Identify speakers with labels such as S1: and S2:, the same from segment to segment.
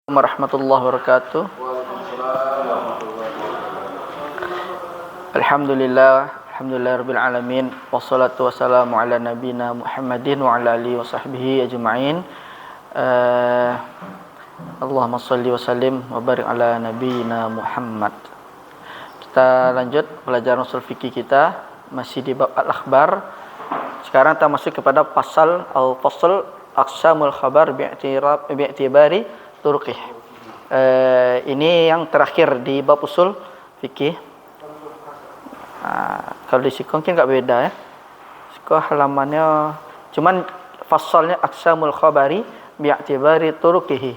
S1: Warahmatullahi wabarakatuh. Alhamdulillahirabbil alamin wassalatu wassalamu ala nabiyyina Muhammadin wa ala alihi washabbihi ajma'in. Allahumma shalli wa sallim wa barik ala nabiyyina Muhammad. Kita lanjut pelajaran usul fikih kita masih di bab al-akhbar. Sekarang kita masuk kepada pasal al-fasl aqsamul khabar bi'tibari turqih. Ini yang terakhir di bab usul fikih. Kalau di Siko mungkin enggak beda ya. Siko halamannya cuman fasalnya aqsamul khabari bi'tibari turqihi.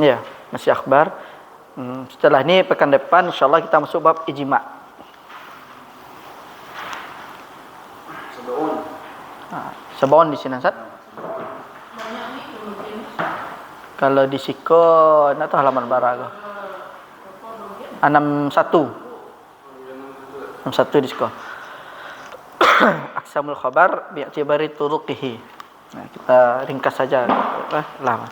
S1: Ya, masih akhbar. Setelah ini pekan depan insyaallah kita masuk bab ijma'. Sebaon di sini Ustaz. Kalau di Siko nak tahu halaman berapa? 61 di Siko. Aqsamul khabar bi'tibari turuqihi. Nah, kita ringkas saja lama.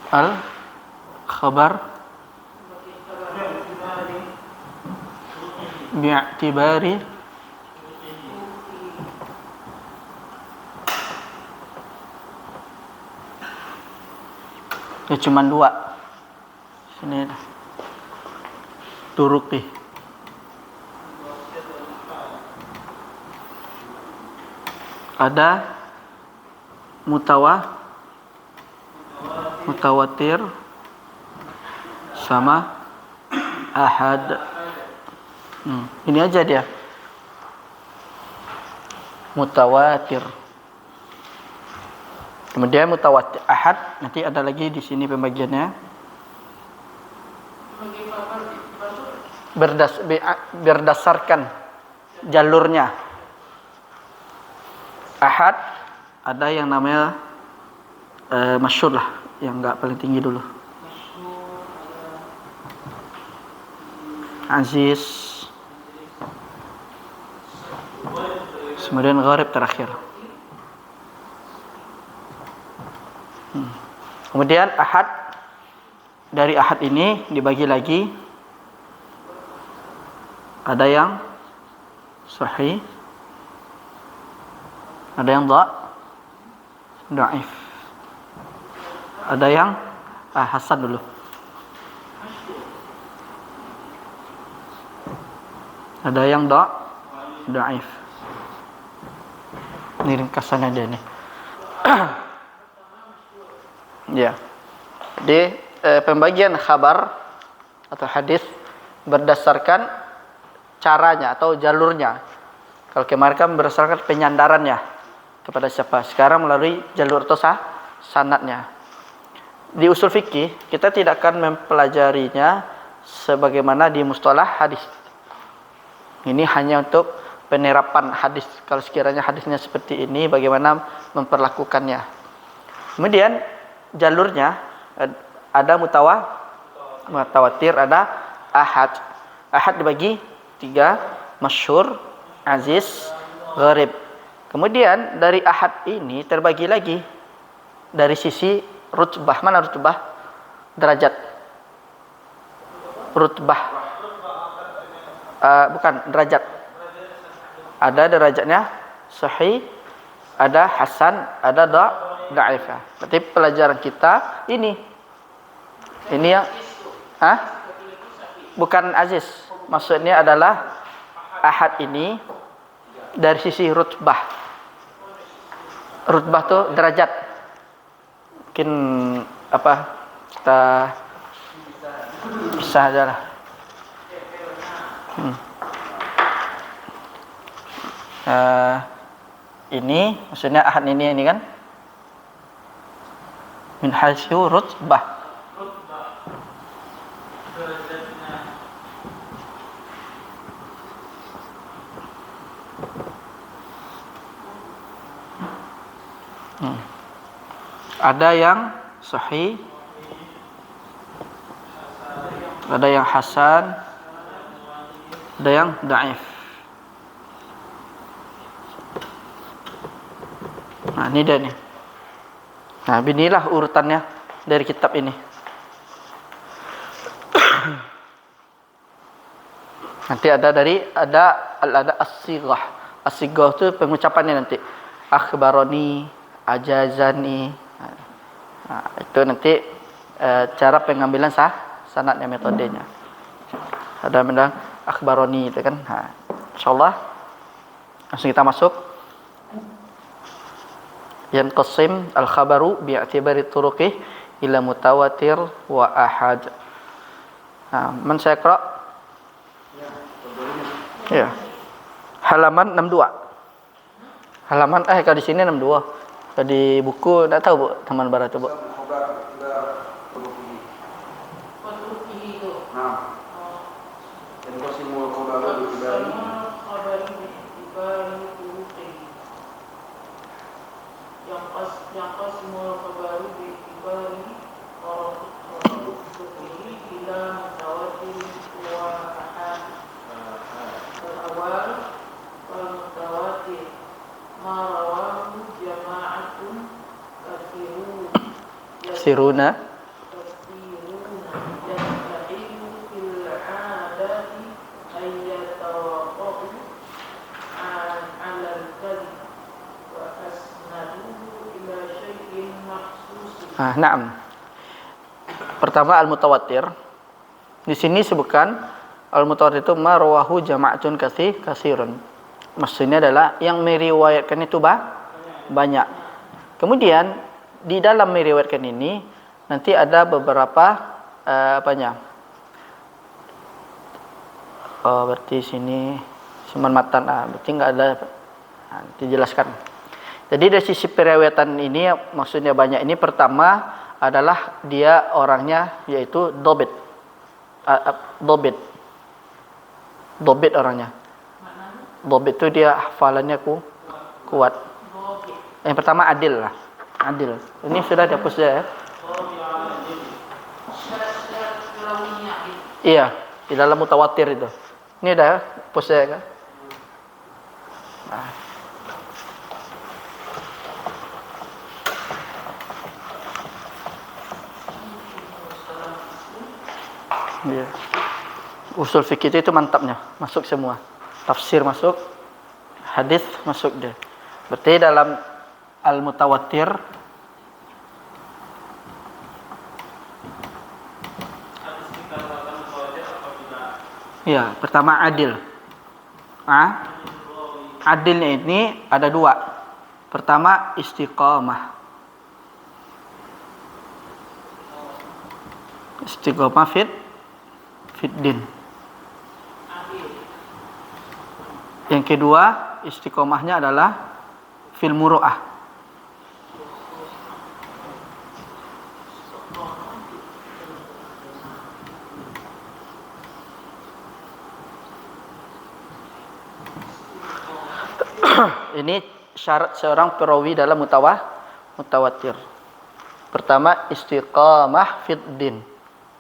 S1: Al khabar bi'tibari ya cuma dua sini turuqi ada mutawatir sama ahad. Ini aja dia mutawatir. Kemudian mutawatir ahad, nanti ada lagi di sini pembagiannya. Berdasarkan jalurnya. Ahad ada yang namanya masyhur lah, yang enggak paling tinggi dulu. Aziz. Kemudian gharib terakhir. Kemudian ahad, dari ahad ini dibagi lagi, ada yang sahih, ada yang dhaif, ada yang hasan dulu, ada yang dhaif. Ini ringkasannya dia nih. Ya. Di pembagian khabar atau hadis berdasarkan caranya atau jalurnya. Kalau kemarin kan berdasarkan penyandarannya kepada siapa. Sekarang melalui jalur atau sanadnya. Di usul fikih kita tidak akan mempelajarinya sebagaimana di mustalah hadis. Ini hanya untuk penerapan hadis. Kalau sekiranya hadisnya seperti ini, bagaimana memperlakukannya. Kemudian jalurnya ada mutawatir, ada ahad. Ahad dibagi 3, masyhur, aziz, gharib. Kemudian dari ahad ini terbagi lagi dari sisi rutbah. Mana rutbah? Derajat. Rutbah. Bukan, derajat. Ada derajatnya sahih, ada hasan, ada dhaif. Berarti pelajaran kita ini yang bukan aziz. Maksudnya adalah ahad ini dari sisi rutbah. Rutbah tuh derajat. Mungkin kita bisa aja lah. Ini maksudnya ahad ini kan min haitsu rutbah. Ada yang sahih, ada yang hasan, ada yang dhaif. Nah, ini dia nih. Nah, inilah urutannya dari kitab ini. Nanti ada as-sighah. As-sighah itu pengucapannya nanti. Akhbaroni, ajazani. Nah, itu nanti cara pengambilan sanadnya, metodenya. Ada bilang akhbaroni itu kan. Nah, insyaallah langsung kita masuk. Yanqasim al-khabaru bi'tibari turuqih ila mutawatir wa ahad. Nah, man sayaqra? Ya. Halaman 62. Halaman kalau di sini 62. Kalau di buku enggak tahu, Bu, teman barat itu, Bu. Siruna na'am. Pertama al-mutawatir. Di sini sebutkan al-mutawatir itu ma rawahu jama'atun katsirun. Maksudnya adalah yang meriwayatkan itu banyak. Kemudian di dalam meriwayatkan ini nanti ada beberapa berarti sini cuman matan, berarti enggak ada, nanti jelaskan. Jadi dari sisi periwayatan ini maksudnya banyak ini, pertama adalah dia orangnya yaitu dobit. Dobit orangnya. Dobit itu dia hafalannya kuat. Yang pertama adil lah. Adil. Ini sudah dihapus ya. Iya, di dalam mutawatir itu. Ini dah hapus ya kan. Nah. Ya. Usul fikih itu mantapnya, masuk semua. Tafsir masuk, hadis masuk dia. Berarti dalam al-mutawatir ya, pertama adil. Adilnya ini ada dua. Pertama istiqamah. Istiqamah fiddin. Yang kedua istiqomahnya adalah fil muru'ah. Ini syarat seorang perawi dalam mutawatir. Pertama istiqamah fiddin.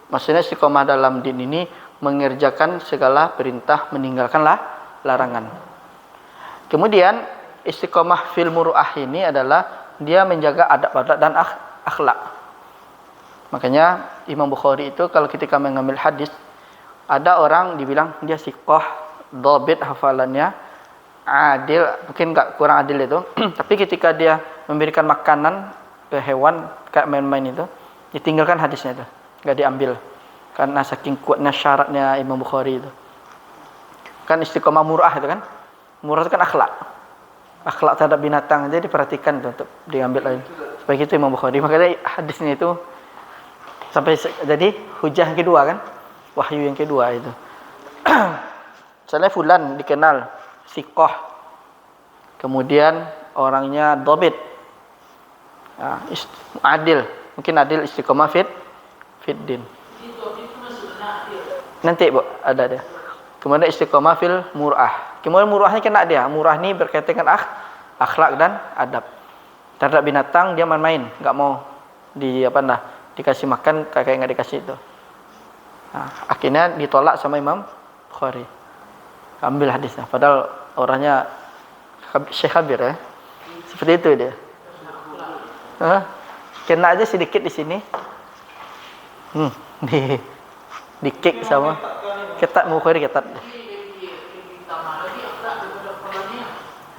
S1: Maksudnya istiqamah dalam din ini mengerjakan segala perintah, meninggalkan larangan. Kemudian istiqamah fil muru'ah ini adalah dia menjaga adab-adab dan akhlak. Makanya Imam Bukhari itu kalau ketika mengambil hadis, ada orang dibilang dia siqah, dhabit hafalannya, adil, mungkin enggak kurang adil itu. Tapi ketika dia memberikan makanan ke hewan kayak main-main itu, ditinggalkan hadisnya itu, enggak diambil. Karena saking kuatnya syaratnya Imam Bukhari itu. Kan istiqamah mur'ah itu kan. Mur'ah itu kan akhlak. Akhlak terhadap binatang aja diperhatikan itu untuk diambil lagi. Supaya itu Imam Bukhari. Makanya hadisnya itu sampai jadi hujah yang kedua kan. Wahyu yang kedua itu. Misalnya fulan dikenal siqah. Kemudian orangnya dhabit. Adil. Mungkin adil istiqamah fiddin. Nanti Bu ada dia. Kemudian istiqamah fil mur'ah. Kemudian mur'ahnya kena dia. Mur'ah ni berkaitan dengan akhlak dan adab. Terhadap binatang dia main-main, enggak mau dikasih makan kayak enggak dikasih itu. Nah, akhirnya ditolak sama Imam Bukhari. ambil hadisnya. Padahal orangnya Syekh Khabir ya. Seperti itu dia. Kena aja sedikit di sini. Di kick sama ketat Bukhari ketat.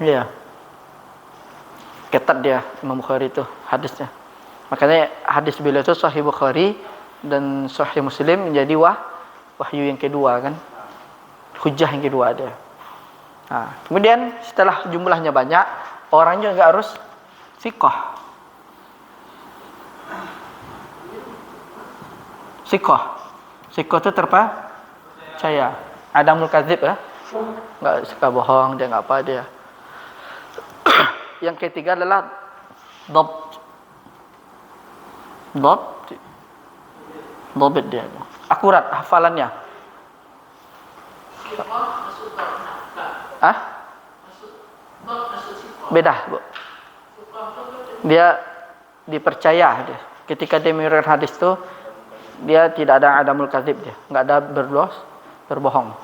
S1: Iya. Ketat dia Imam Bukhari itu hadisnya. Makanya hadis beliau itu Sahih Bukhari dan Sahih Muslim menjadi wahyu yang kedua kan. Hujjah yang kedua dia. Nah, kemudian setelah jumlahnya banyak, orangnya enggak harus thiqah. Thiqah itu terpercaya. Adamul kadzib ya. Enggak suka bohong, dia enggak apa dia. Yang ketiga adalah dhabt dia. Akurat hafalannya. Beda, Bu. Dia dipercaya dia. Ketika dia meriwayatkan hadis itu, dia tidak ada adamul kadzib dia, enggak ada berbohong.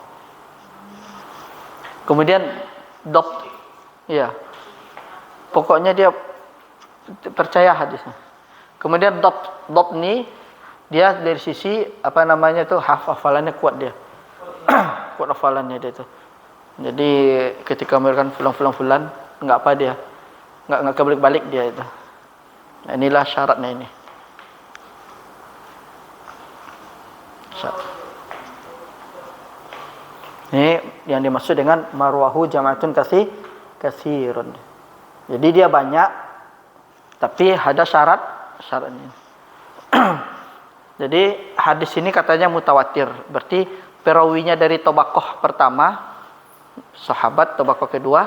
S1: Kemudian dhabt, ya. Pokoknya dia percaya hadisnya. Kemudian dhabt ni dia dari sisi hafalannya kuat dia. Kuat hafalannya dia itu. Jadi ketika meriwayatkan fulan enggak apa dia. Enggak kebalik-balik dia itu. Nah, inilah syaratnya ini. Ini yang dimaksud dengan marwahu jama'atun katsirun. Jadi dia banyak tapi ada syaratnya. Jadi hadis ini katanya mutawatir. Berarti perawinya dari tabaqah pertama sahabat, tabaqah kedua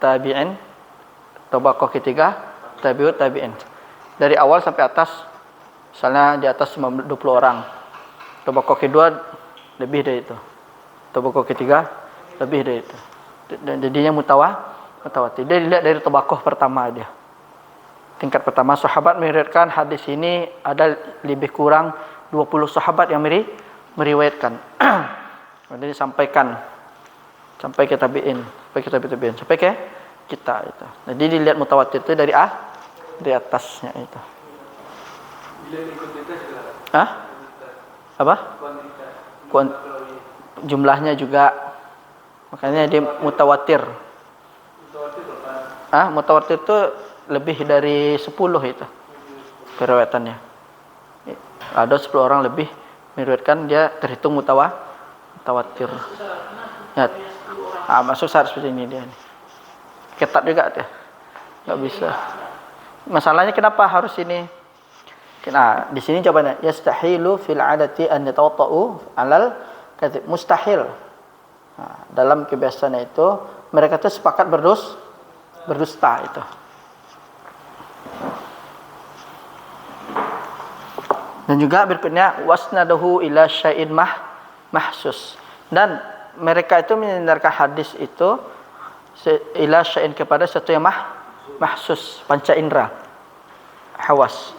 S1: tabi'in, tabaqah ketiga tabi'ut tabi'in. Dari awal sampai atas, misalnya di atas 20 orang. Tabaqah kedua lebih dari itu. Tabaqah ketiga lebih dari itu. Dan jadinya mutawatir. Dia dilihat dari tabaqah pertama dia. Tingkat pertama sahabat meriwayatkan hadis ini ada lebih kurang 20 sahabat yang meriwayatkan. Jadi disampaikan sampai ke tabi'in, sampai ke kita itu. Jadi dilihat mutawatir itu dari atasnya itu. Apa? Jumlahnya juga, makanya dia mutawatir. Mutawatir itu lebih dari 10 itu periwayatannya. Ada 10 orang lebih meriwayatkan, dia terhitung mutawatir. Ya. Masuk syarat seperti ini dia. Ketat juga dia. Enggak bisa. Masalahnya kenapa harus ini? Nah, di sini jawabannya yastahilu fil 'adati an yatawatta'u 'alal kadzib. Mustahil. Nah, dalam kebiasaan itu mereka itu sepakat berdusta itu. Dan juga berikutnya wasnadahu ila syai'in mahsus. Dan mereka itu menyandarkan hadis itu ila syai'in kepada sesuatu yang mahsus, panca indera, hawas.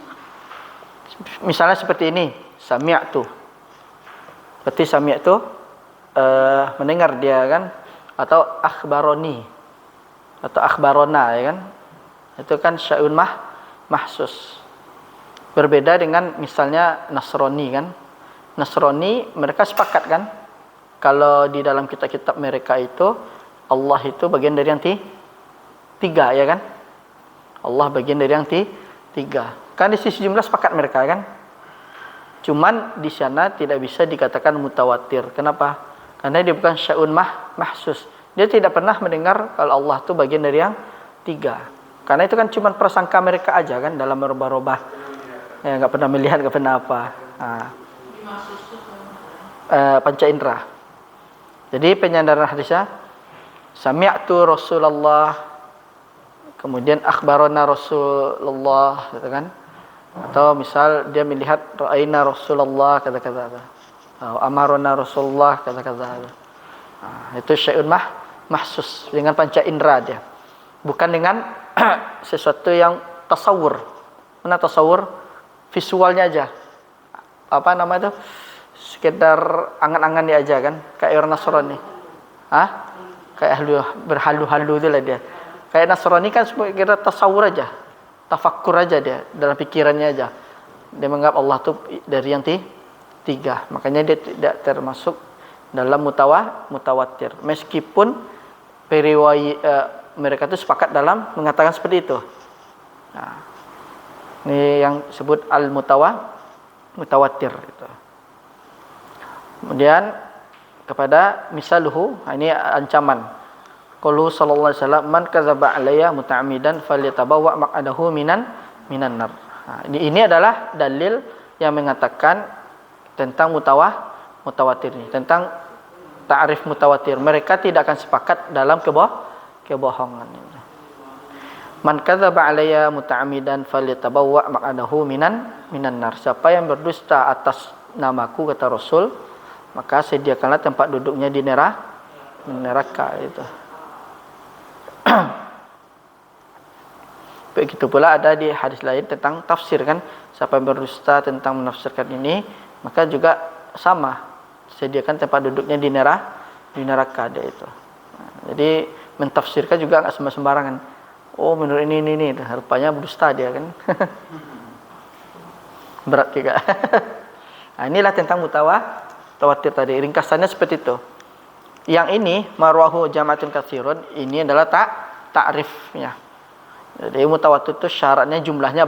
S1: Misalnya seperti ini, sami'tu. Berarti sami'tu mendengar dia kan, atau akhbaroni atau akhbarona ya kan. Itu kan syai'un mahsus. Berbeda dengan misalnya Nasrani kan. Nasrani mereka sepakat kan, kalau di dalam kitab-kitab mereka itu Allah itu bagian dari yang tiga ya kan. Allah bagian dari yang tiga. Kan di sisi jumlah sepakat mereka kan. Cuman di sana tidak bisa dikatakan mutawatir. Kenapa? Karena dia bukan syai'un mahsus. Dia tidak pernah mendengar kalau Allah itu bagian dari yang tiga. Karena itu kan cuma prasangka mereka aja kan dalam merubah-rubah. Ya, enggak pernah melihat, enggak pernah apa. Panca indera. Jadi penyandaran hadisnya sami'tu Rasulullah, kemudian akhbarana Rasulullah gitu kan. Atau misal dia melihat ra'aina Rasulullah kata-kata. Atau amarona Rasulullah kata-kata. Itu syai'un mahsus dengan panca indera dia. Bukan dengan sesuatu yang tasawur. Mana tasawur? Visualnya aja. Apa nama itu? Sekedar angan-angan dia aja kan, kayak orang Nasrani. Kayak berhalu-halu itulah dia. Kayak Nasrani kan kira tasawur aja, tafakkur aja dia dalam pikirannya aja. Dia menganggap Allah tuh dari yang tiga, makanya dia tidak termasuk dalam mutawatir. Meskipun mereka itu sepakat dalam mengatakan seperti itu. Nah, ini yang disebut mutawatir itu. Kemudian kepada misaluhu, ini ancaman. Qalu sallallahu alaihi wasallam man kadzaba alayya muta'ammidan falyatabawwa maq'adahu minan nar. Nah, ini adalah dalil yang mengatakan tentang mutawatir ini, tentang ta'rif mutawatir. Mereka tidak akan sepakat dalam kebohongan. Man kadzaba alayya muta'ammidan falyatabawwa maq'adahu minan nar. Siapa yang berdusta atas namaku, kata Rasul, maka sediakanlah tempat duduknya di neraka itu. Begitu pula ada di hadis lain tentang tafsir kan, siapa yang berdusta tentang menafsirkan ini, maka juga sama, sediakan tempat duduknya di neraka dia itu. Nah, jadi mentafsirkan juga enggak sembarangan. Oh, menurut ini rupanya berdusta dia kan. Berat juga. Nah, inilah tentang mutawatir tadi. Ringkasannya seperti itu. Yang ini marwahu jama'atun katsirun, ini adalah ta'rifnya. Jadi mutawatir itu syaratnya jumlahnya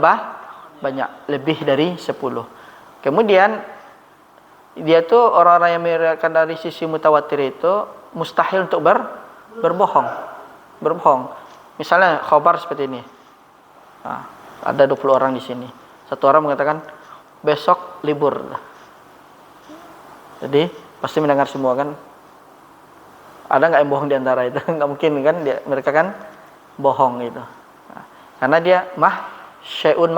S1: banyak, lebih dari 10. Kemudian dia tuh orang-orang yang meriwayatkan dari sisi mutawatir itu mustahil untuk berbohong. Misalnya khabar seperti ini. Nah, ada 20 orang di sini. Satu orang mengatakan besok libur. Jadi pasti mendengar semua kan. Ada nggak yang bohong di antara itu? Nggak mungkin kan, mereka kan bohong gitu. Nah, karena dia syai'un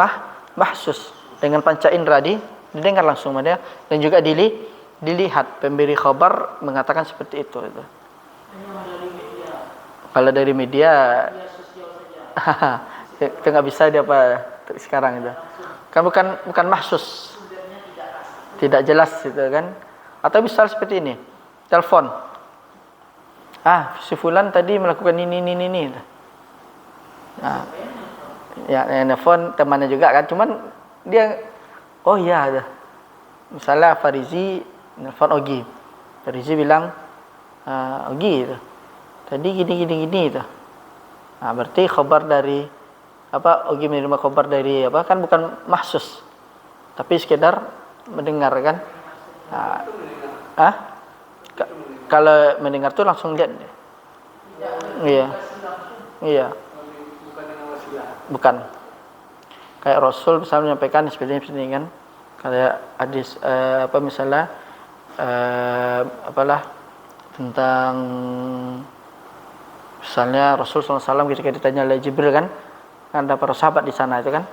S1: mahsus, dengan panca indera didengar langsung sama dia, dan juga dilihat. Pemberi khabar mengatakan seperti itu. Kalau dari media itu nggak bisa dia apa sekarang itu. Kan bukan mahsus, tidak jelas itu kan. Atau misal seperti ini, telepon. Si fulan tadi melakukan ini. Nah, ya nelfon temannya juga kan, cuman dia oh iya, misalnya Farizi nelfon Ogi. Farizi bilang Ogi itu tadi gini itu. Nah, berarti khabar dari Ogi menerima khabar dari kan bukan mahsus, tapi sekedar mendengar kan. Kalau mendengar tuh langsung lihat. Iya. Bukan. Kayak Rasul misalnya menyampaikan seperti ini kan. Kayak hadis misalnya tentang misalnya Rasul SAW ketika ditanya oleh Jibril kan ada para sahabat di sana itu kan.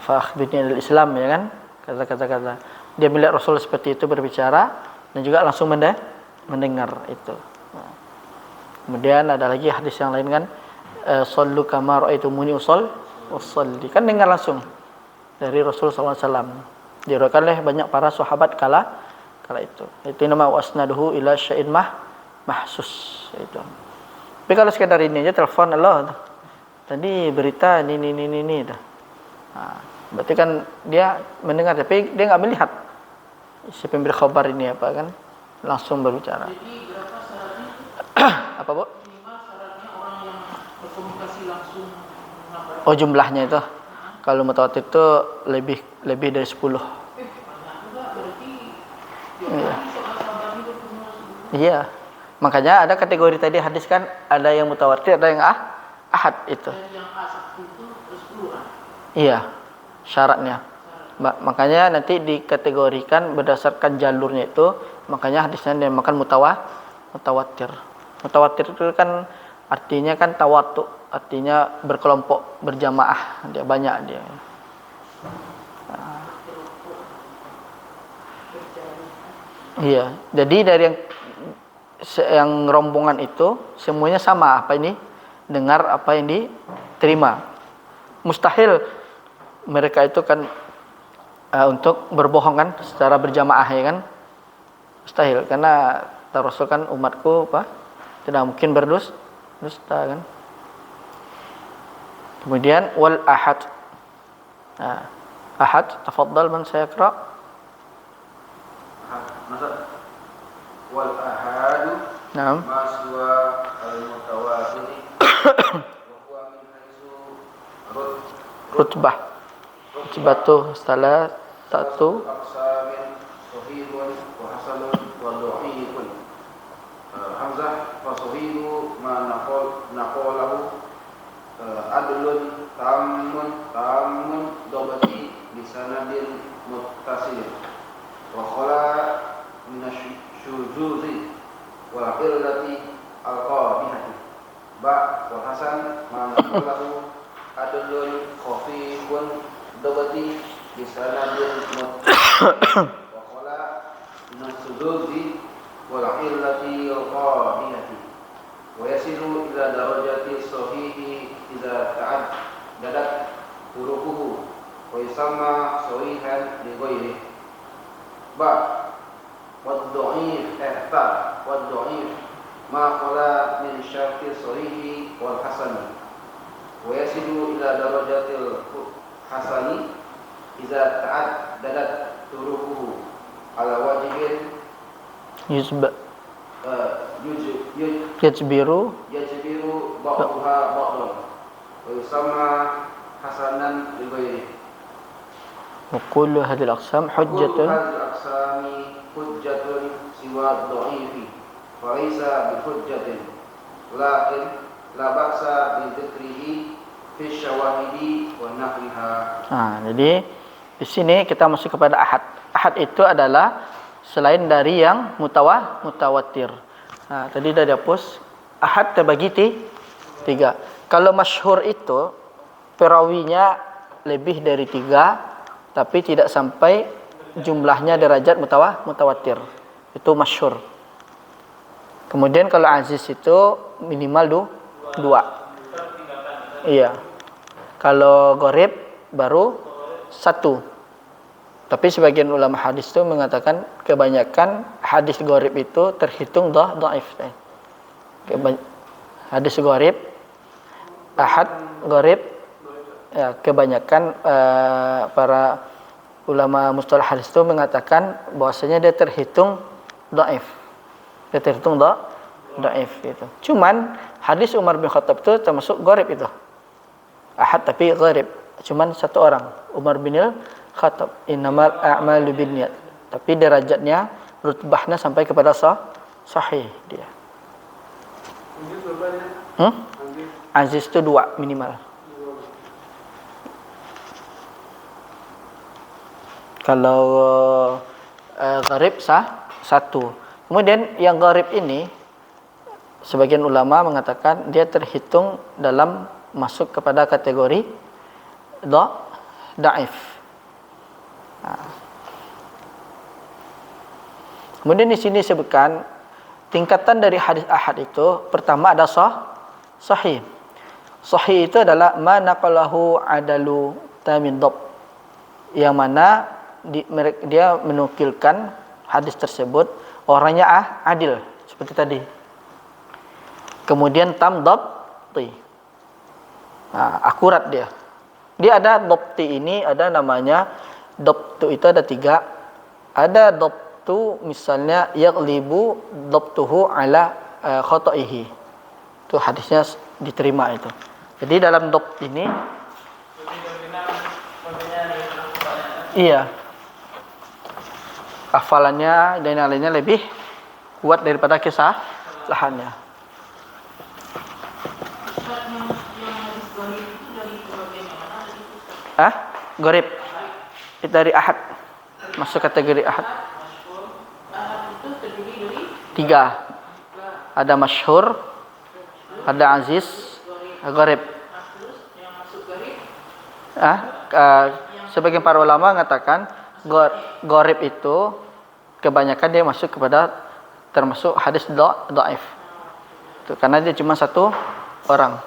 S1: Fa akhbirni al Islam ya kan. Kata-kata. Dia melihat Rasul seperti itu berbicara dan juga langsung mendengar itu. Kemudian ada lagi hadis yang lain kan, sallu kama raaitumuni usolli, kan dengar langsung dari Rasulullah SAW. Diriwayatkan oleh banyak para sahabat kala itu. Itu nama wasnaduhu ila syai'in mahsus itu. Tapi kalau sekedar ini aja telepon Allah, tadi berita ini dah. Berarti kan dia mendengar tapi dia enggak melihat si pemberi khabar ini kan langsung berbicara.
S2: Jadi berapa syaratnya?
S1: Apa, Bu?
S2: Minimal syaratnya orang yang berkomunikasi langsung.
S1: Oh, jumlahnya itu. Kalau mutawatir itu lebih dari 10.
S2: Banyak juga berarti.
S1: Iya. Makanya ada kategori tadi hadis kan, ada yang mutawatir, ada yang ahad itu.
S2: Yang A1 itu 10 kan?
S1: Iya. Syaratnya. Makanya nanti dikategorikan berdasarkan jalurnya itu, makanya hadisnya dinamakan mutawatir. Mutawatir itu kan artinya kan tawatu, artinya berkelompok, berjamaah, dia banyak dia. Iya, jadi dari yang rombongan itu semuanya sama apa ini dengar apa yang diterima. Mustahil mereka itu kan untuk berbohong kan secara berjamaah ya kan, mustahil karena kata Rasul kan umatku tidak mungkin berdusta kan. Kemudian wal ahad. Ahad, tafadhal man sayaqra.
S3: Masa wal ahadu
S1: Naam.
S3: ma siwa al-mutawatir wa huwa min haitsu
S1: Rutbah. Rutbatu salah satu.
S3: aqsamin sahihun wa hasanun wa dha'ifun. Hamzah fa sahihu ma naqalahu adlun tamun dobati bisanadin muttasil wa khala minasyuzuzi wal illati al-qabihati ba wa hasan ma naqalahu adlun khafifun dobati bisanadin muttasil wa khala minasyuzuzi wal illati al-qabihati wa yasilu ila darajati sahihi idza ta'addadat turuquhu wa yusamma sahihan li ghairihi ba wad-dha'if wad-dha'if ma qala min syarti sahihi wal hasani wa yasilu ila darajatil hasani idza ta'addadat turuquhu ala wajhin
S1: Yajbiru
S3: ba'daha ba'dan wa yusamma hasanan li ghairihi
S1: wa kullu hadhihi al-aqsam hujjatun.
S3: hadhihi al-aqsami hujjatun siwa dha'ifi wa laysa bi hujjatin lakin la ba'sa bi dzikrihi fi syawahidi wa nahwiha.
S1: Jadi di sini kita masuk kepada ahad. Ahad itu adalah selain dari yang mutawatir. Tadi dah dihapus. Ahad terbagi tiga. Kalau masyhur itu perawinya lebih dari 3, tapi tidak sampai jumlahnya derajat mutawatir. Itu masyhur. Kemudian kalau aziz itu minimal 2. Iya. Kalau gharib baru 1. Tapi sebagian ulama hadis itu mengatakan kebanyakan hadis gharib itu terhitung dhaif. Hadis gharib, ahad gharib, ya, kebanyakan para ulama mustalah hadis itu mengatakan bahwasanya dia terhitung dhaif. Dia terhitung dhaif gitu. Cuman hadis Umar bin Khattab itu termasuk gharib itu. Ahad tapi gharib. Cuman 1 orang, Umar bin Khattab. Innamal a'malu binniyat. Tapi derajatnya, rutbahnya sampai kepada sahih dia. Aziz itu 2 minimal. Kalau gharib 1. Kemudian yang gharib ini sebagian ulama mengatakan dia terhitung dalam masuk kepada kategori dhaif. Kemudian di sini disebutkan tingkatan dari hadis ahad itu pertama ada sahih. Sahih itu adalah ma naqalahu adalu tamin dhab, yang mana dia menukilkan hadis tersebut orangnya adil seperti tadi. Kemudian tam dhabti, akurat dia. Dia ada dhabti ini, ada namanya dhabtu itu ada 3. Ada dhabtu misalnya yaghlibu dhabtuhu ala khata'ihi. Itu hadisnya diterima itu. Jadi dalam dhabt ini iya, hafalannya dan lainnya lebih kuat daripada kesalahannya. Gharib itu dari ahad, masuk kategori ahad. 3. Ada masyhur, ada aziz, gharib. Sebagian para ulama mengatakan gharib itu kebanyakan dia masuk kepada termasuk hadis dhaif. Itu karena dia cuma 1 orang.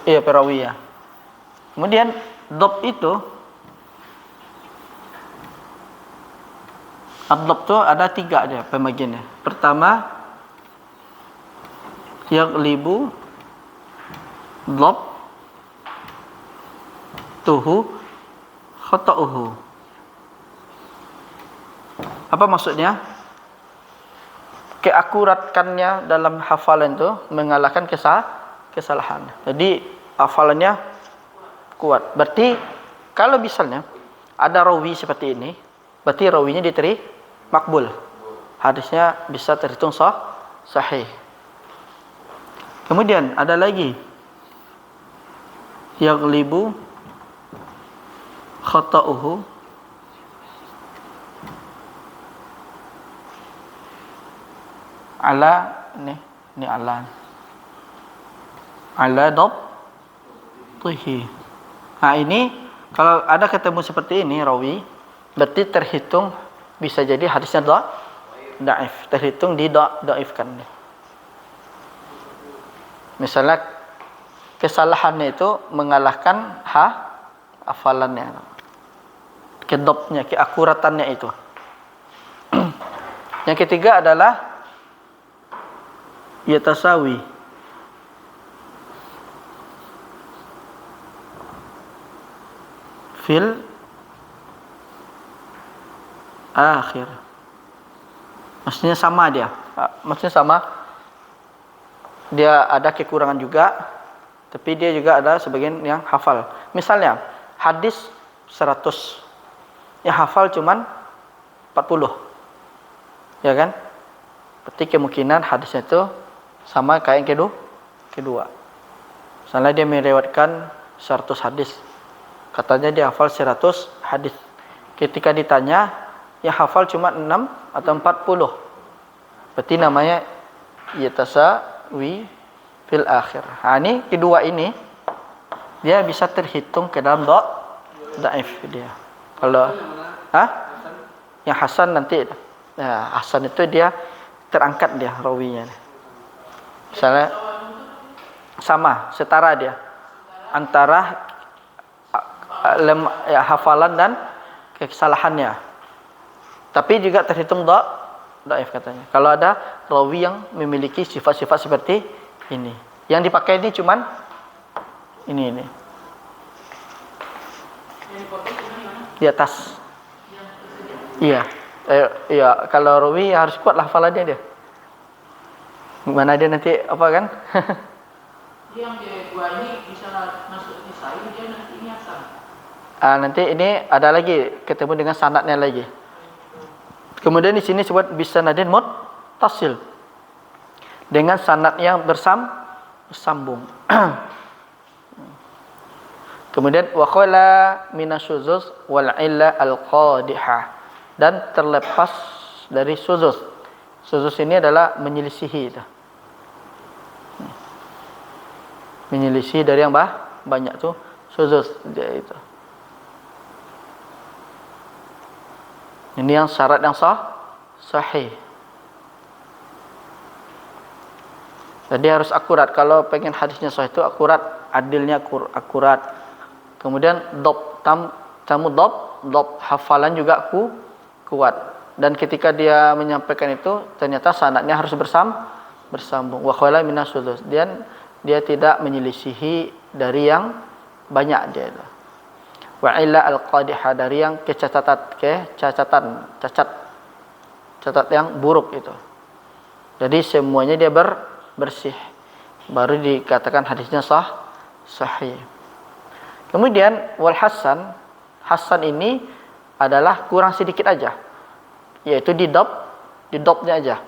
S1: Iya, perawi ya. Kemudian dhab itu Ad-dhab tu ada 3 dia pembagiannya. Pertama, yaghlibu dhab tuhu khata'uhu. Apa maksudnya? Keakuratkannya dalam hafalan itu mengalahkan kesalahan. Jadi hafalannya kuat. Berarti kalau misalnya ada rawi seperti ini, berarti rawinya makbul. Hadisnya bisa terhitung sahih. Kemudian ada lagi yaghlibu khata'uhu ala ini ala dhabtihi. Nah ini kalau ada ketemu seperti ini rawi, berarti terhitung bisa jadi hadisnya dhaif, terhitung dhaifkan. Misalnya kesalahannya itu mengalahkan hafalannya, kedopnya, keakuratannya itu. Yang ketiga adalah yatasawi, fil akhir. Maksudnya sama dia. Maksudnya sama. Dia ada kekurangan juga, tapi dia juga ada sebagian yang hafal. Misalnya hadis 100, yang hafal cuman 40. Ya kan? Berarti kemungkinan hadisnya itu sama kayak yang kedua. Misalnya dia meriwayatkan 100 hadis. Katanya dia hafal 100 hadis. Ketika ditanya, yang hafal cuma 6 atau 40. Berarti namanya yatasawi fil akhir. Nah, ini kedua ini dia bisa terhitung ke dalam dhaif dia. Kalau yang hasan nanti hasan itu dia terangkat dia rawinya. Misalnya sama, setara dia antara hafalan dan kesalahannya. Tapi juga terhitung dhaif katanya. Kalau ada rawi yang memiliki sifat-sifat seperti ini. Yang dipakai ini cuman ini. Di atas. Iya. Iya, kalau rawi harus kuat lah hafalannya dia. Mana dia nanti apa kan?
S2: Yang kedua ini bisa masuk di saya, dia nanti ini hasan.
S1: Nanti ini ada lagi ketemu dengan sanadnya lagi. Kemudian di sini sebut bisanadin muttasil, dengan sanad yang bersambung. Kemudian wa khala minasyuzuz wal illa al qadihah, dan terlepas dari syuzuz. Syuzuz ini adalah menyelisihi itu. Menyelisih dari yang banyak tuh syuzuz dia itu. Ini yang syarat yang sahih. Jadi harus akurat. Kalau pengen hadisnya sahih itu akurat, adilnya akurat. Kemudian dhab hafalan juga kuat. Dan ketika dia menyampaikan itu ternyata sanadnya harus bersambung. Wa khala minasyuzuz. Dia tidak menyelisihi dari yang banyak dia itu. Wa illa al-qadihah, dari yang cacat yang buruk itu. Jadi semuanya dia bersih, baru dikatakan hadisnya sahih. Kemudian wal hasan ini adalah kurang sedikit aja, yaitu di dhabnya aja.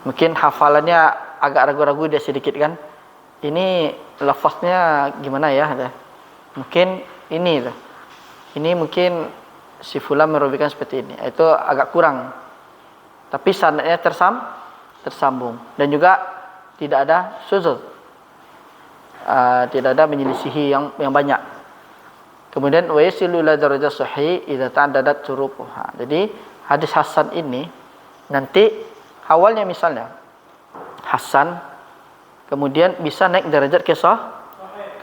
S1: Mungkin hafalannya agak ragu-ragu dia sedikit kan. Ini lafaznya gimana ya? Mungkin ini mungkin si fulan merawikan seperti ini, itu agak kurang, tapi sanadnya tersambung dan juga tidak ada syuzuz, tidak ada menyelisihi yang banyak. Kemudian wa yasilu ila darajat sahih idza ta'addadat turuquha. Jadi hadis hasan ini nanti awalnya misalnya hasan, kemudian bisa naik derajat ke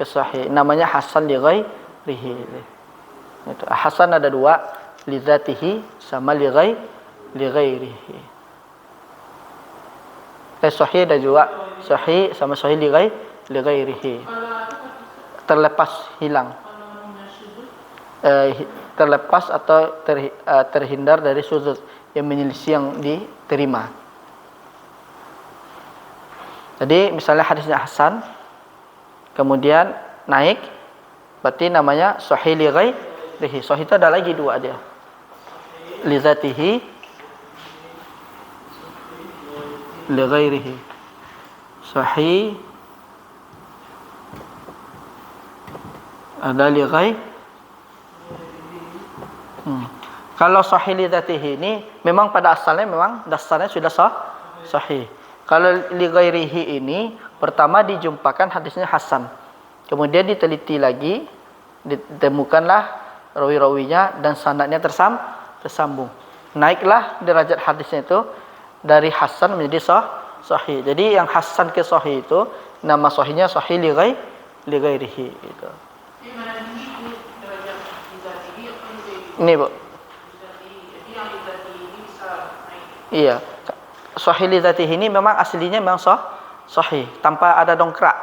S1: sahih, namanya hasan li ghairihi. Itu hasan ada dua, li dzatihi sama li ghairihi. Sahih dan juga sahih sama sahih li ghairihi. Terlepas, hilang. Terlepas atau terhindar dari syudzuz yang menyelisih yang diterima. Jadi misalnya hadisnya hasan kemudian naik, berarti namanya sahih li ghairihi. Sahih itu ada lagi dua dia. Li dzatihi li ghairihi. Sahih ada li Kalau sahih li dzatihi ini memang pada asalnya memang dasarnya sudah sahih. Kalau li ghairihi ini pertama dijumpakan hadisnya hasan. Kemudian diteliti lagi, ditemukanlah rawi-rawinya dan sanadnya tersambung. Naiklah derajat hadisnya itu dari hasan menjadi sahih. Jadi yang hasan ke sahih itu nama sahihnya sahih li ghairihi itu. Ini, Bu. Iya. Sahih li dzatihi ini memang aslinya memang sahih tanpa ada dongkrak.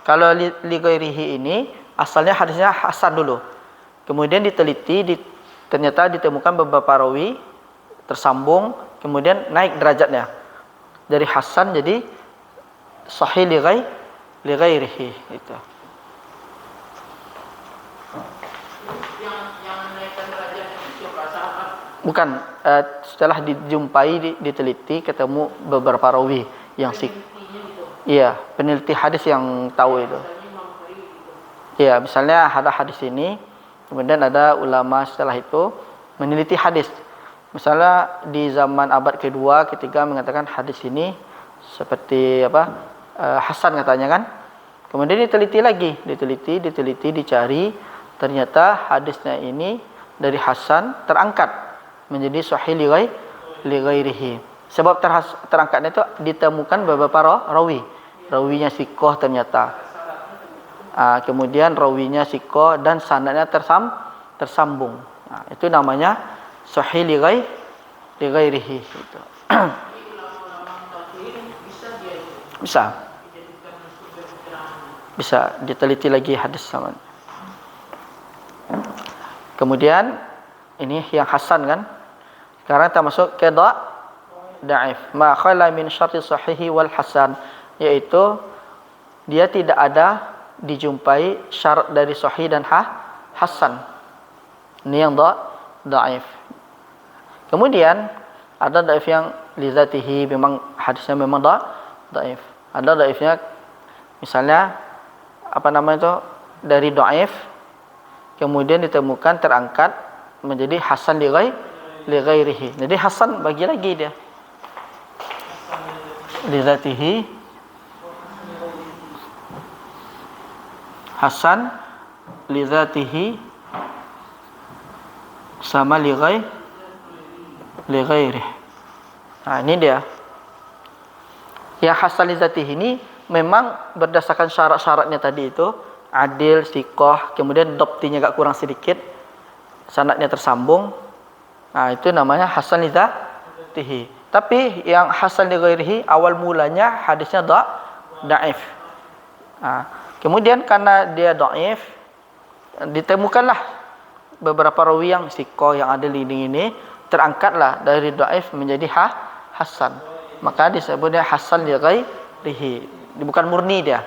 S1: Kalau li ghairihi ini asalnya hadisnya hasan dulu. Kemudian diteliti, ternyata ditemukan beberapa rawi tersambung, kemudian naik derajatnya. Dari hasan jadi sahih li ghairihi itu. Bukan, setelah dijumpai, diteliti, ketemu beberapa rawi yang iya, peneliti hadis yang tahu itu. Iya, misalnya ada hadis ini, kemudian ada ulama setelah itu meneliti hadis. Misalnya di zaman abad kedua, ketiga mengatakan hadis ini seperti hasan katanya kan. Kemudian diteliti lagi, diteliti, dicari, ternyata hadisnya ini dari hasan terangkat menjadi sahih li ghairihi. Sebab terangkatnya itu ditemukan beberapa rawinya sikoh ternyata. Kemudian rawinya sikoh dan sanadnya tersambung. Itu namanya sahih li ghairihi itu. Bisa diteliti lagi hadis sama. Kemudian ini yang hasan kan. Sekarang kita masuk ke da'if. Ma khala min syarti sahihi wal hasan, yaitu dia tidak ada dijumpai syarat dari sahih dan hasan. Ini yang da'if. Kemudian ada da'if yang li dzatihi, memang hadisnya memang da'if. Ada da'ifnya misalnya dari da'if kemudian ditemukan terangkat menjadi hasan li ghairihi. Jadi hasan bagi lagi dia. Li dzatihi hasan, li dzatihi sama li ghairihi. Nah, ini dia. Yang hasan li dzatihi ini memang berdasarkan syarat-syaratnya tadi itu, adil, siqah, kemudian dhabtinya agak kurang sedikit, sanadnya tersambung. Nah, itu namanya hasan li dzatihi. Tapi yang hasan li ghairihi awal mulanya hadisnya dhaif. Nah, kemudian karena dia dhaif, ditemukanlah beberapa rawi yang siqah, yang adil ini terangkatlah dari dhaif menjadi hasan. Maka disebutnya hasan li ghairihi. Bukan murni dia.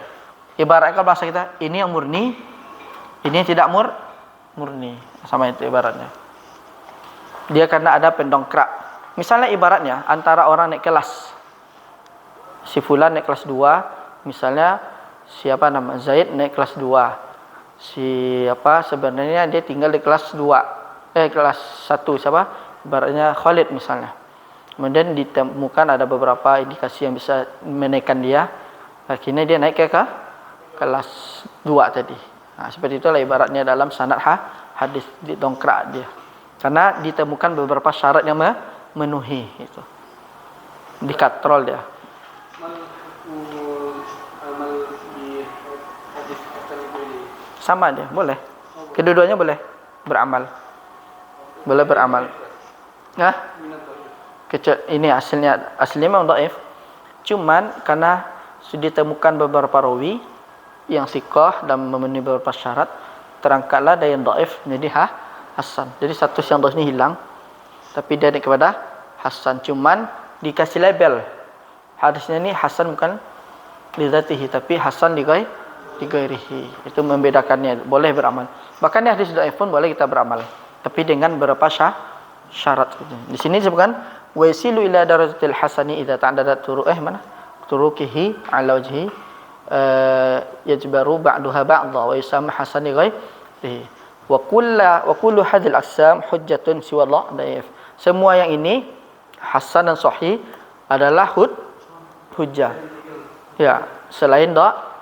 S1: Ibaratkan bahasa kita, ini yang murni, ini tidak murni. Sama itu ibaratnya. Dia karena ada pendongkrak. Misalnya ibaratnya antara orang naik kelas. Si fulan naik kelas 2, misalnya Zaid naik kelas 2. Sebenarnya dia tinggal di kelas 2. Kelas 1 ibaratnya Khalid misalnya. Kemudian ditemukan ada beberapa indikasi yang bisa menaikkan dia. Akhirnya dia naik ke kelas 2 tadi. Nah, seperti itulah ibaratnya dalam sanad hadis, didongkrak dia. Karena ditemukan beberapa syarat yang memenuhi itu. Dikatrol dia.
S4: Sama dia, boleh. Kedua-duanya boleh beramal.
S1: boleh beramal. Nah, ini aslinya memang dhaif. Cuman karena sudah ditemukan beberapa rawi yang thiqah dan memenuhi beberapa syarat, terangkatlah dari yang dhaif menjadi hasan. Jadi status yang dhaif ini hilang, tapi dia naik kepada hasan. Cuman dikasih label hadisnya ini hasan bukan li dzatihi, tapi hasan li ghairihi. Itu membedakannya. Boleh beramal. Bahkan di hadis dhaif pun boleh kita beramal, tapi dengan beberapa syarat. Di sini disebutkan wa yasilu ila darajatil hasani idza ta'addadat turuqihi ala wajhi yajbaru ba'daha ba'dha wa yusamma hasani ghairihi wa kullu hadhil aqsam hujjatun siwa dhaif. Semua yang ini hasan dan sahih adalah hujjah. Ya, selain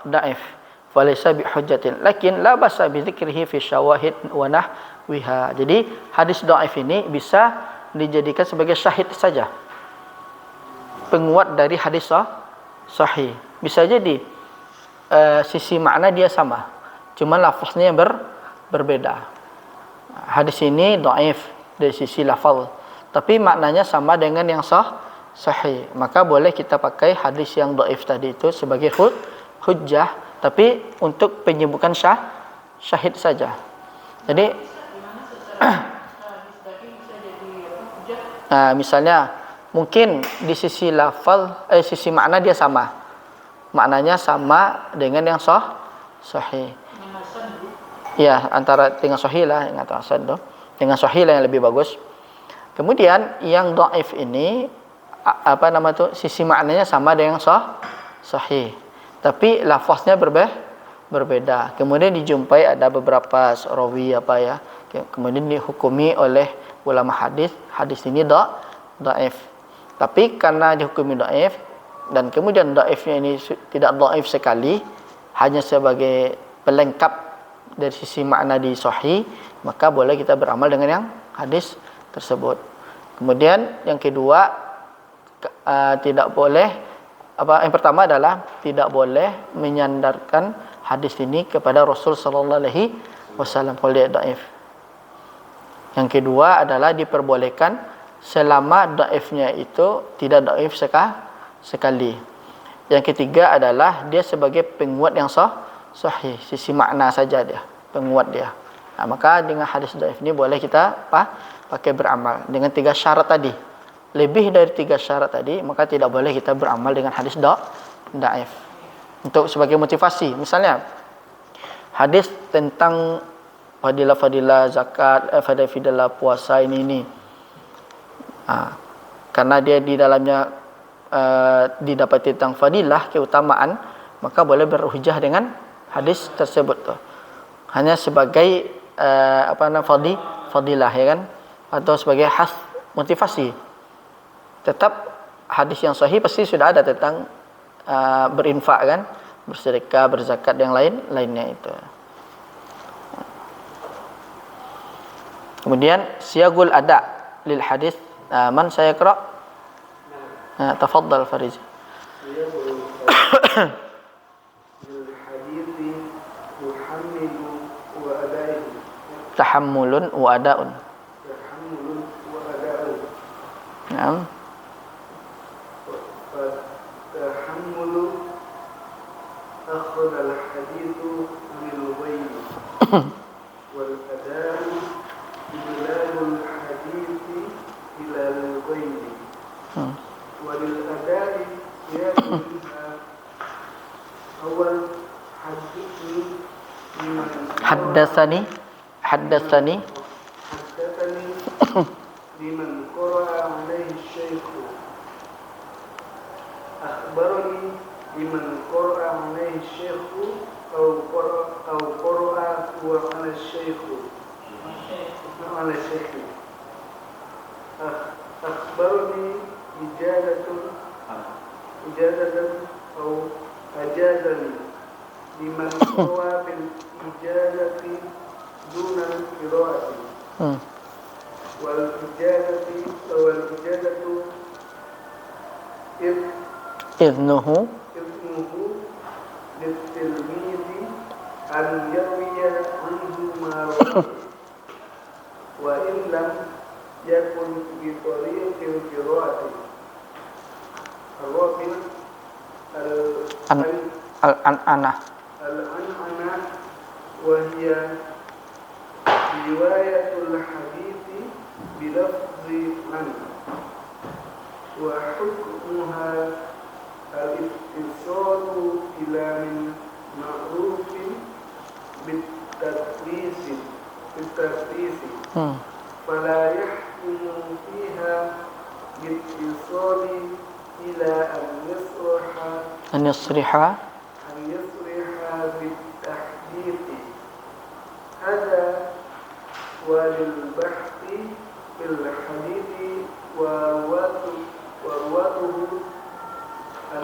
S1: dhaif. Falaysa bi hujjatin. Lakin la basa bi dzikrihi fi syawahid wa nahwiha. Jadi hadis dhaif ini bisa dijadikan sebagai syahid saja. Penguat dari hadis sahih. Bisa jadi sisi makna dia sama, cuma lafaznya berbeda. Hadis ini dhaif dari sisi lafaz, tapi maknanya sama dengan yang sahih. Maka boleh kita pakai hadis yang dhaif tadi itu sebagai hujjah, tapi untuk penyebutan syahid saja. Jadi misalnya mungkin di sisi lafaz sisi makna dia sama. Maknanya sama dengan yang sahih. Ya, antara dengan sahih lah, dengan hasan tuh. Dengan sahih lah yang lebih bagus. Kemudian yang dhaif ini sisi maknanya sama dengan sahih. Tapi lafaznya berbeda. Kemudian dijumpai ada beberapa rawi kemudian dihukumi oleh ulama hadis ini dhaif. Tapi karena dihukumi dhaif dan kemudian dhaifnya ini tidak dhaif sekali, hanya sebagai pelengkap dari sisi makna di sahih, maka boleh kita beramal dengan yang hadis tersebut. Kemudian yang kedua, tidak boleh yang pertama adalah tidak boleh menyandarkan hadis ini kepada Rasul sallallahu alaihi wasallam kalau dia dhaif. Yang kedua adalah diperbolehkan selama dhaifnya itu tidak dhaif sekali. Yang ketiga adalah dia sebagai penguat yang sahih, sisi makna saja dia, penguat dia. Maka dengan hadis dhaif ini boleh kita pakai beramal dengan 3 syarat tadi. Lebih dari 3 syarat tadi, maka tidak boleh kita beramal dengan hadis dhaif. Untuk sebagai motivasi, misalnya hadis tentang fadilah zakat, fadilah puasa ini. Karena dia di dalamnya didapati tentang fadilah, keutamaan, maka boleh berhujjah dengan hadis tersebut tuh. Hanya sebagai fadilah ya kan, atau sebagai motivasi. Tetap hadis yang sahih pasti sudah ada tentang berinfak kan, bersedekah, berzakat yang lainnya itu. Kemudian siyagul ada lil hadis, man saya qira. Tafadhal Fariz. Tahammulun wa ada'un. Naam.
S4: Tahammulu akhadha al-hadithu min al-ghayb wal ada'u idlalul hadithi ila al-ghayb wal ada'i ya'tiha awal
S1: haddatsani
S4: liman qara'a alaihi syekh akhbarani liman qara'a alaihi syekh atau qara'a wa ala syekh akhbarani ijazatan atau ajazani liman qara'a bil ijazati duna qira'ati والإجازة
S1: إذنه
S4: للتلميذ أن يروي عنه ما روى وإن لم yakun bi tariqil qiraati. Ar-rabi'
S1: Al-an'anah.
S4: al-an'anah wa hiya riwayatul hadithi bilafzi an wa hukmuha al-ittisalu ila min ma'rufin بالتدليس فلا يحكم فيها بالاتصال إلى أن يصرح بالتحديث. هذا وللبحث في الحديث ورواته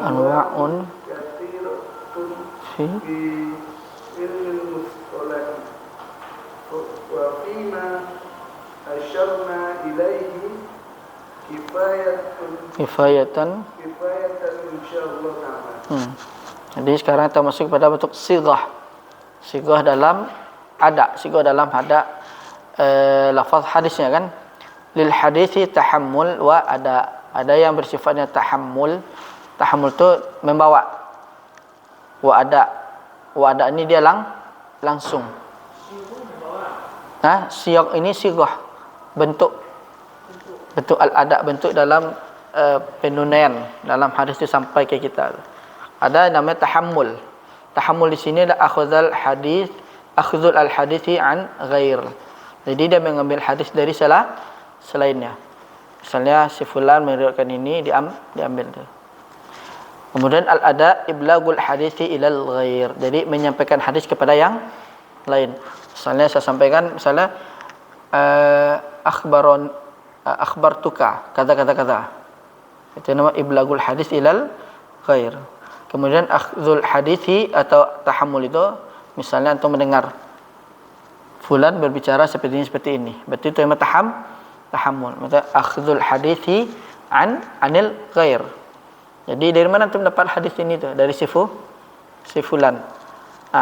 S1: أنواع
S4: كثيرة
S1: في
S4: في علم المصطلح وفيما أشرنا إليه
S1: kifayatan
S4: إن شاء الله تعالى.
S1: Jadi sekarang kita masuk pada bentuk sighah. Sighah dalam ada, sighah dalam ada lafaz hadisnya kan. Lil hadisi tahammul wa ada yang bersifatnya tahammul. Tahammul itu membawa. Wa ada ini dia langsung. Nah, siyaq ini sighah, bentuk al-ada, bentuk dalam penunaian dalam hadis itu sampai ke kita. Ada namanya tahammul. Tahammul di sini adalah akhdhul al-hadithi an ghair. Jadi dia mengambil hadis dari selainnya. Misalnya si fulan meriwayatkan ini diambil tu. Kemudian al-ada iblagul hadithi ilal ghair. Jadi menyampaikan hadis kepada yang lain. Misalnya saya sampaikan akhbartuka kata. Itu nama iblagul hadis ilal ghair. Kemudian akhdhul hadithi atau tahammul itu misalnya antum mendengar fulan berbicara seperti ini. Berarti itu nama tahammul. Maksudnya akhdhul hadithi anil ghair. Jadi dari mana antum dapat hadis ini tu? Dari si fulan.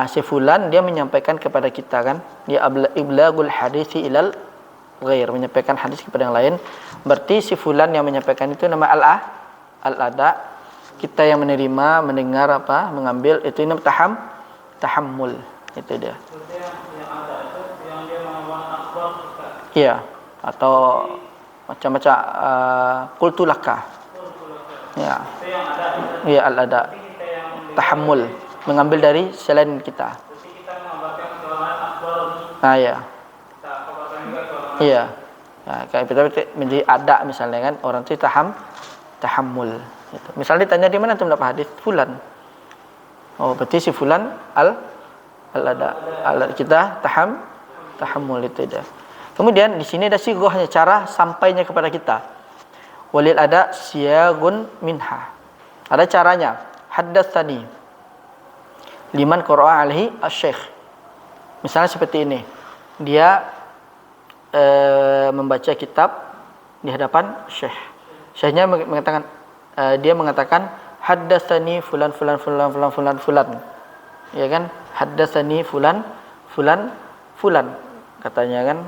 S1: Si fulan dia menyampaikan kepada kita kan, dia iblagul hadithi ilal ghair, menyampaikan hadis kepada yang lain. Berarti si fulan yang menyampaikan itu nama al-ada. Kita yang menerima, mendengar mengambil itu nama tahammul. Itu dia.
S2: Yang ada itu yang dia mengawan akhbar.
S1: Iya, atau macam-macam qultu laka. Ya.
S2: Itu yang ada.
S1: Iya, al-ada. Tahammul, mengambil dari selain kita.
S2: Jadi kita mengabarkan kelemahan akhbar.
S1: Ya.
S2: Kita kabarkan juga kelemahan.
S1: Iya. Ya, kayak kita menjadi ada misalnya kan, orang itu tahammul. Gitu. Misalnya ditanya di mana antum dapat hadis fulan. Oh, berarti si fulan al-ada. Kita tahammul itu dia. Kemudian di sini ada sighahnya, cara sampainya kepada kita. Walil ada siyagun minha. Ada caranya. Haddatsani liman qara'a alaihi asy-syekh. Misalnya seperti ini. Dia membaca kitab di hadapan syekh. Syekhnya mengatakan dia mengatakan haddatsani fulan. Ya kan? Haddatsani fulan katanya kan.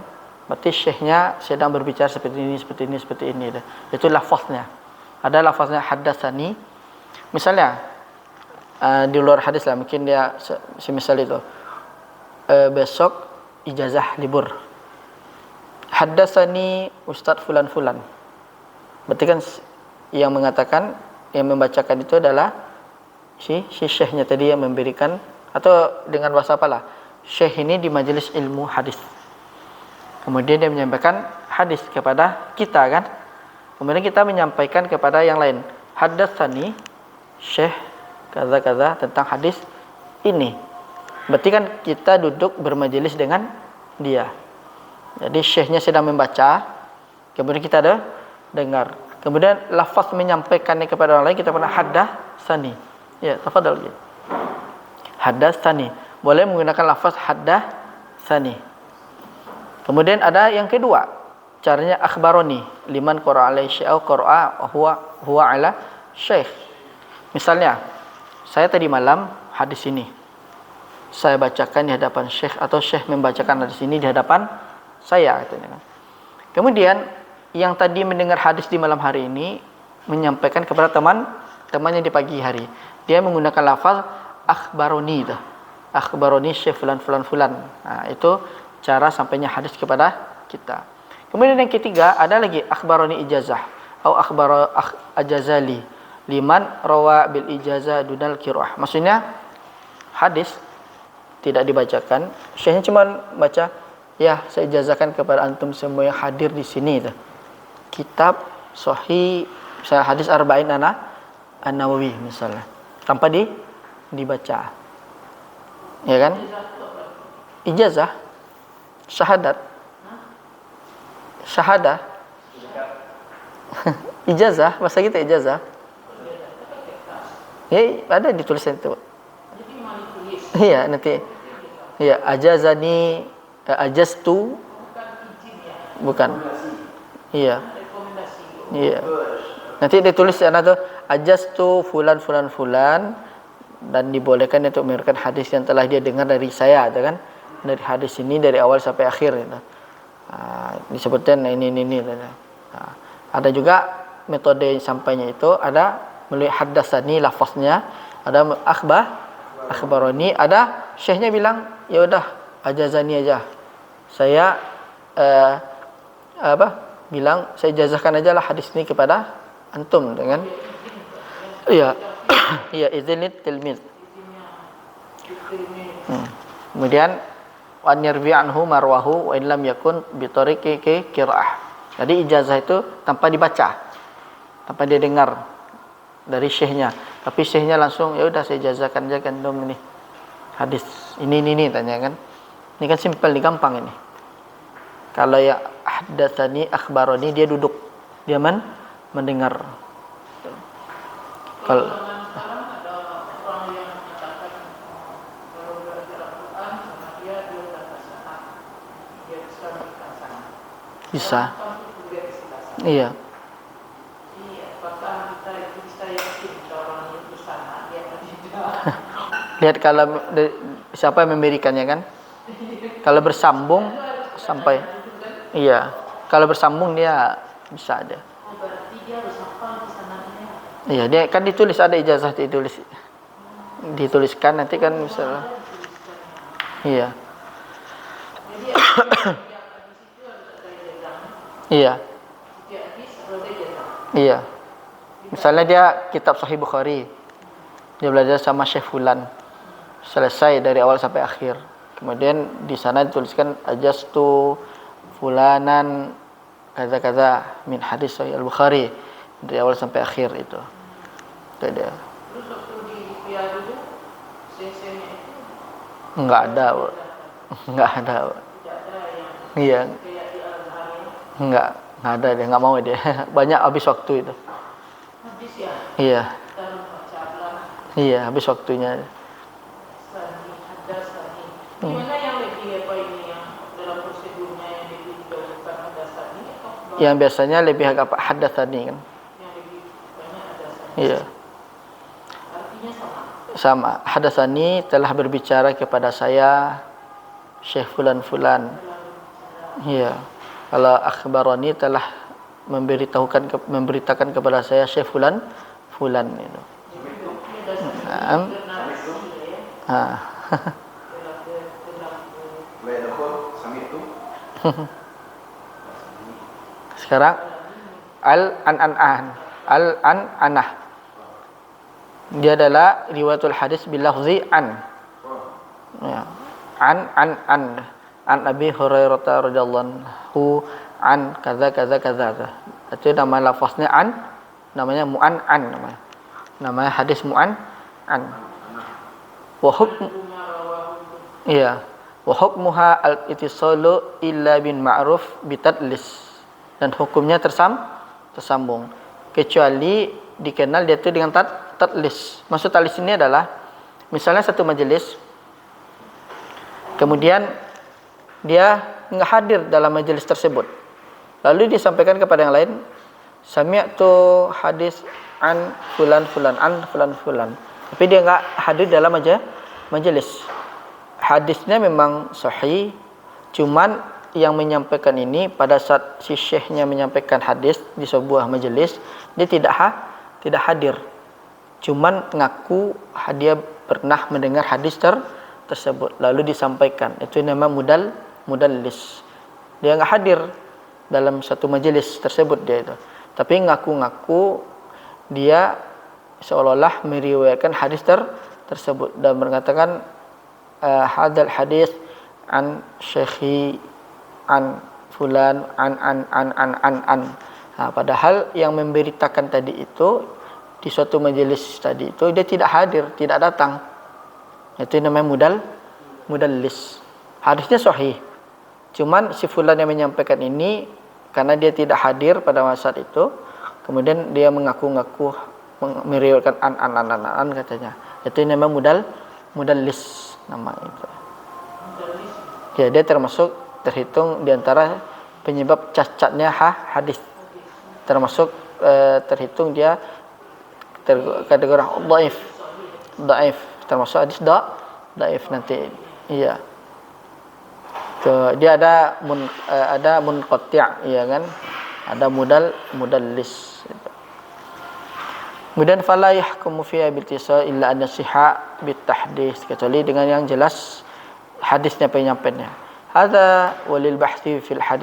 S1: Berarti syekhnya sedang berbicara seperti ini. Itu lafaznya. Ada lafaznya haddatsani. Misalnya di luar hadis lah, mungkin dia semisal itu besok ijazah libur. Haddatsani Ustaz fulan. Berarti kan yang mengatakan, yang membacakan itu adalah si syekhnya tadi yang memberikan, atau dengan bahasa apalah, syekh ini di majelis ilmu hadis. Kemudian dia menyampaikan hadis kepada kita kan. Kemudian kita menyampaikan kepada yang lain. Haddatsani syekh kaza tentang hadis ini. Berarti kan kita duduk bermajelis dengan dia. Jadi syekhnya sedang membaca, kemudian kita ada dengar. Kemudian lafaz menyampaikannya kepada orang lain, kita pernah haddatsani. Ya, tafadhal. Haddatsani. Boleh menggunakan lafaz haddatsani. Kemudian ada yang kedua, caranya akhbaroni liman qara'a alaihi syekh qara'a huwa ala syekh. Misalnya, saya tadi malam hadis ini saya bacakan di hadapan syekh, atau syekh membacakan hadis ini di hadapan saya katanya kan. Kemudian yang tadi mendengar hadis di malam hari ini menyampaikan kepada temannya di pagi hari. Dia menggunakan lafaz akhbaroni itu. Akhbaroni syekh fulan fulan fulan. Nah, itu cara sampainya hadis kepada kita. Kemudian yang ketiga ada lagi akhbaroni ijazah atau ajazali liman rawa bil ijazah dunal qiraah. Maksudnya hadis tidak dibacakan, syekhnya cuma baca, ya saya ijazahkan kepada antum semua yang hadir di sini itu. Kitab sahih misalnya hadis arba'in An-Nawawi misalnya tanpa dibaca. Ya kan? Ijazah syahadat syahadah ijazah bahasa kita ijazah. Ya, ada ditulisan itu. Iya, nanti. Iya, ajazani ajastu bukan. Iya. Iya. Nanti ditulis sana tuh ajastu fulan fulan fulan dan dibolehkan untuk memberikan hadis yang telah dia dengar dari saya, kan? Dari hadis ini dari awal sampai akhir gitu. Disebutkan ini. Ada juga metode sampainya itu ada melalui haddatsani lafaznya, ada akhbaroni, ada syekhnya bilang ya udah ajazani aja. Saya bilang saya jazahkan aja lah hadis ini kepada antum dengan iya iya izinit tilmiz. Kemudian wan yarwi anhu marwahu wa illam yakun bi tariqi qiraah. Jadi ijazah itu tanpa dibaca, tanpa dia dengar dari syekhnya, tapi syekhnya langsung ya udah saya jazahkan aja kan dom ini hadis ini tanya kan. Ini kan simpel nih, gampang ini. Kalau ya haddatsani akhbaroni dia duduk, dia mendengar. Kalau
S2: sekarang ada orang yang mengatakan kalau belajar Al-Quran sama dia kata salah, dia bisa dikasih.
S1: bisa.
S2: Iya.
S1: Iya.
S2: Apakah kita itu bisa yakin orang itu sana dia tidak?
S1: Lihat kalau siapa yang memberikannya kan. Kalau bersambung sampai iya. Kalau bersambung dia bisa ada.
S2: Berarti dia harus hafal di sananya.
S1: Iya, dia kan ditulis, ada ijazah dituliskan nanti kan misalnya. Iya.
S2: Jadi yang di situ harus ada ijazah.
S1: Iya.
S2: Setiap hadis harus ada ijazah.
S1: Iya. Misalnya dia kitab Sahih Bukhari. Dia belajar sama Syekh Fulan. Selesai dari awal sampai akhir. Kemudian di sana dituliskan ajastu fulanan kaza min hadis Sahih Al-Bukhari dari awal sampai akhir itu. Itu dia.
S2: Terus waktu di Rupiah dulu, CC-nya itu
S1: Enggak ada. Enggak ada.
S2: tidak ada yang
S1: Iya,
S2: kayak di Al-Azhar ini.
S1: enggak ada dia, enggak mau dia. Banyak habis waktu itu.
S2: Hadis ya,
S1: Iya.
S2: kita baca pelan.
S1: Iya, habis waktunya.
S2: Sani, ada sani. Gimana yang lebih apa ini yang dalam prosedurnya yang lebih didahulukan ada sani atau
S1: Yang biasanya lebih agak haddatsani kan.
S2: yang lebih banyak ada sani?
S1: Iya.
S2: Artinya sama.
S1: Sama. Haddatsani telah berbicara kepada saya Syekh fulan. Iya. Kalau akhbarani telah memberitakan kepada saya Syekh fulan itu. Naam. Ah. Sekarang al-an'anah. Dia adalah riwayatul hadis bil lafzi an. Ya. An Abi Hurairah radhiyallahu an kaza. Itu nama lafaznya an, namanya mu'an namanya. Namanya hadis mu'an. Wa hukm iya. Wa hukmuha al-ittisalu illa bin ma'ruf bitadlis. Dan hukumnya tersambung. Kecuali dikenal dia itu dengan tadlis. Maksud tadlis ini adalah misalnya satu majelis, kemudian dia enggak hadir dalam majelis tersebut. Lalu disampaikan kepada yang lain, sami'tu hadis an fulan. Tapi dia enggak hadir dalam majelis. Hadisnya memang sahih, cuman yang menyampaikan ini pada saat si syekhnya menyampaikan hadis di sebuah majelis, dia tidak hadir. Cuman ngaku dia pernah mendengar hadis tersebut lalu disampaikan. Itu namanya mudallis. Dia enggak hadir dalam satu majelis tersebut dia itu. Tapi ngaku-ngaku dia seolah-olah meriwayatkan hadis tersebut dan mengatakan hadal hadis an syekhi an fulan an. Padahal yang memberitakan tadi itu di suatu majelis tadi itu dia tidak hadir, tidak datang. Itu namanya mudallis. Hadisnya sahih. Cuman si fulan yang menyampaikan ini karena dia tidak hadir pada masa itu, kemudian dia mengaku-ngaku meriwayatkan an katanya. Itu namanya mudallis nama itu. Ya, dia terhitung di antara penyebab cacatnya hadis. Termasuk terhitung dia kategori dhaif, termasuk hadis dhaif nanti. Iya. Dia ada munqati', ya kan? Ada mudallis. Kemudian fala yahkumu fiha bil tisal illa an yasiha bit tahdits, kecuali dengan yang jelas hadisnya penyampainya. Hadza walil bahthi fil hadis